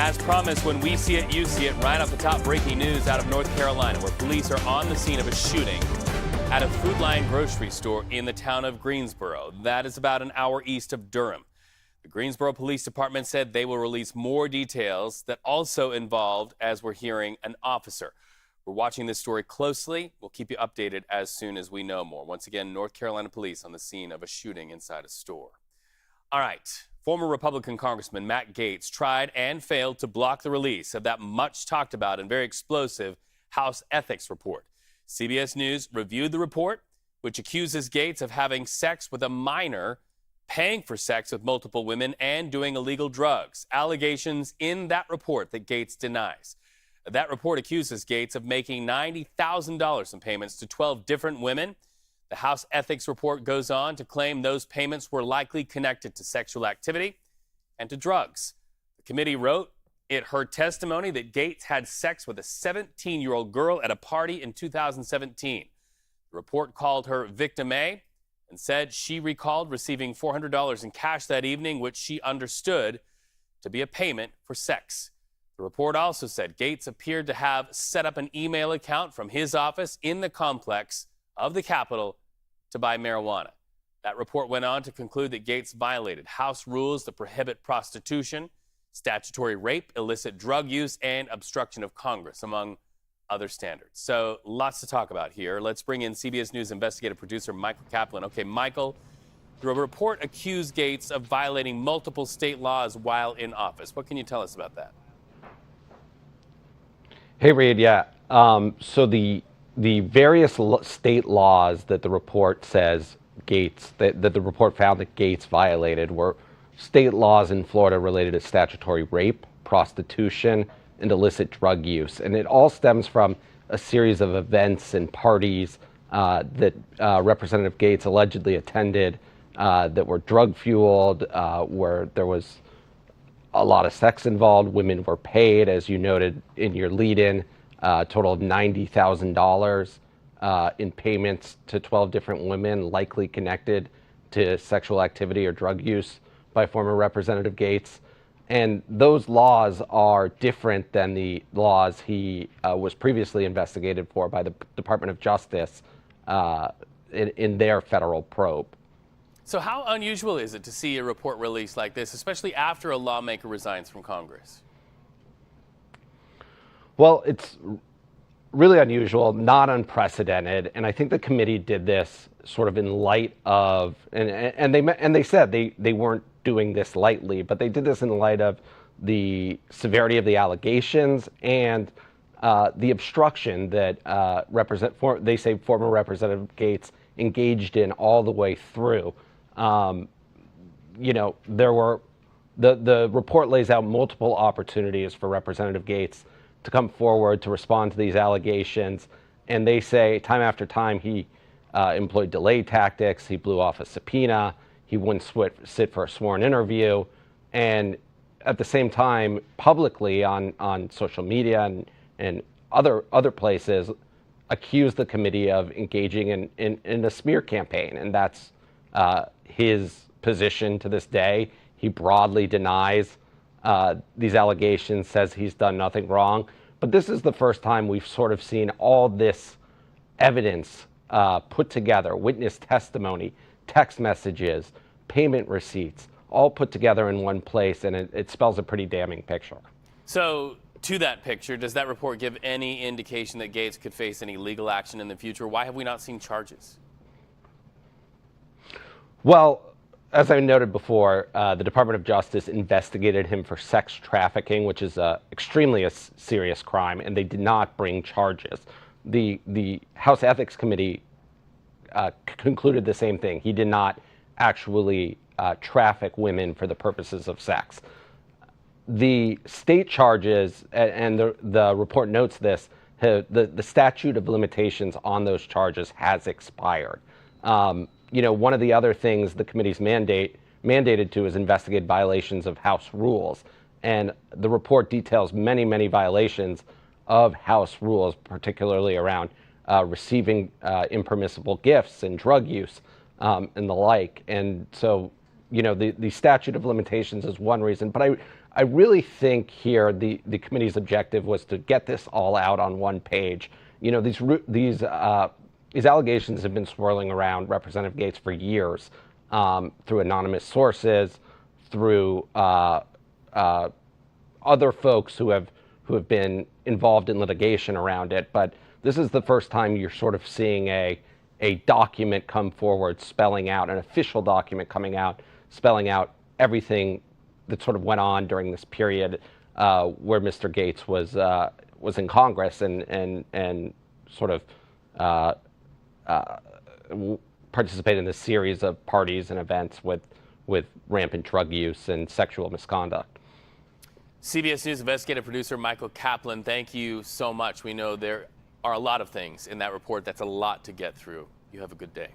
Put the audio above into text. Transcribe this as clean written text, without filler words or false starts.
As promised, when we see it, you see it. Right off the top, breaking news out of North Carolina, where police are on the scene of a shooting at a Food Line grocery store in the town of Greensboro. That is about an hour east of Durham. The Greensboro Police Department said they will release more details that also involved, as we're hearing, an officer. We're watching this story closely. We'll keep you updated as soon as we know more. Once again, North Carolina police on the scene of a shooting inside a store. All right. Former Republican Congressman Matt Gaetz tried and failed to block the release of that much talked about and very explosive House ethics report. CBS News reviewed the report, which accuses Gaetz of having sex with a minor, paying for sex with multiple women, and doing illegal drugs. Allegations in that report that Gaetz denies. That report accuses Gaetz of making $90,000 in payments to 12 different women. The House ethics report goes on to claim those payments were likely connected to sexual activity and to drugs. The committee wrote it heard testimony that Gaetz had sex with a 17-year-old girl at a party in 2017. The report called her Victim A and said she recalled receiving $400 in cash that evening, which she understood to be a payment for sex. The report also said Gaetz appeared to have set up an email account from his office in the complex of the Capitol to buy marijuana. That report went on to conclude that Gaetz violated House rules that prohibit prostitution, statutory rape, illicit drug use, and obstruction of Congress, among other standards. So lots to talk about here. Let's bring in CBS News investigative producer Michael Kaplan. Okay, Michael, the report accused Gaetz of violating multiple state laws while in office. What can you tell us about that? Hey, Reed. Yeah. So the various state laws that the report says Gaetz, that the report found that Gaetz violated were state laws in Florida related to statutory rape, prostitution, and illicit drug use. And it all stems from a series of events and parties that Representative Gaetz allegedly attended that were drug-fueled, where there was a lot of sex involved. Women were paid, as you noted in your lead-in, a total of $90,000 in payments to 12 different women, likely connected to sexual activity or drug use by former Representative Gaetz. And those laws are different than the laws he was previously investigated for by the Department of Justice in their federal probe. So how unusual is it to see a report released like this, especially after a lawmaker resigns from Congress? Well, it's really unusual, not unprecedented, and I think the committee did this sort of in light of, and they said they weren't doing this lightly, but they did this in light of the severity of the allegations and the obstruction that they say former Representative Gaetz engaged in all the way through. There were the report lays out multiple opportunities for Representative Gaetz to come forward to respond to these allegations, and they say time after time he employed delay tactics, he blew off a subpoena, he wouldn't sit for a sworn interview, and at the same time publicly on social media and other places accused the committee of engaging in a smear campaign, and that's his position to this day. He broadly denies these allegations, says he's done nothing wrong. But this is the first time we've sort of seen all this evidence put together, witness testimony, text messages, payment receipts, all put together in one place, and it spells a pretty damning picture. So to that picture, does that report give any indication that Gaetz could face any legal action in the future? Why have we not seen charges? Well, as I noted before, the Department of Justice investigated him for sex trafficking, which is extremely a serious crime, and they did not bring charges. The House Ethics Committee concluded the same thing. He did not actually traffic women for the purposes of sex. The state charges, and the report notes this, the statute of limitations on those charges has expired. One of the other things the committee's mandated to is investigate violations of House rules. And the report details many, many violations of House rules, particularly around receiving impermissible gifts and drug use and the like. And so, the statute of limitations is one reason. But I really think here the committee's objective was to get this all out on one page. You know, these allegations have been swirling around Representative Gaetz for years, through anonymous sources, through other folks who have been involved in litigation around it. But this is the first time you're sort of seeing a document come forward spelling out, an official document coming out, spelling out everything that sort of went on during this period where Mr. Gaetz was in Congress and sort of participated in this series of parties and events with rampant drug use and sexual misconduct. CBS News investigative producer Michael Kaplan, thank you so much. We know there are a lot of things in that report. That's a lot to get through. You have a good day.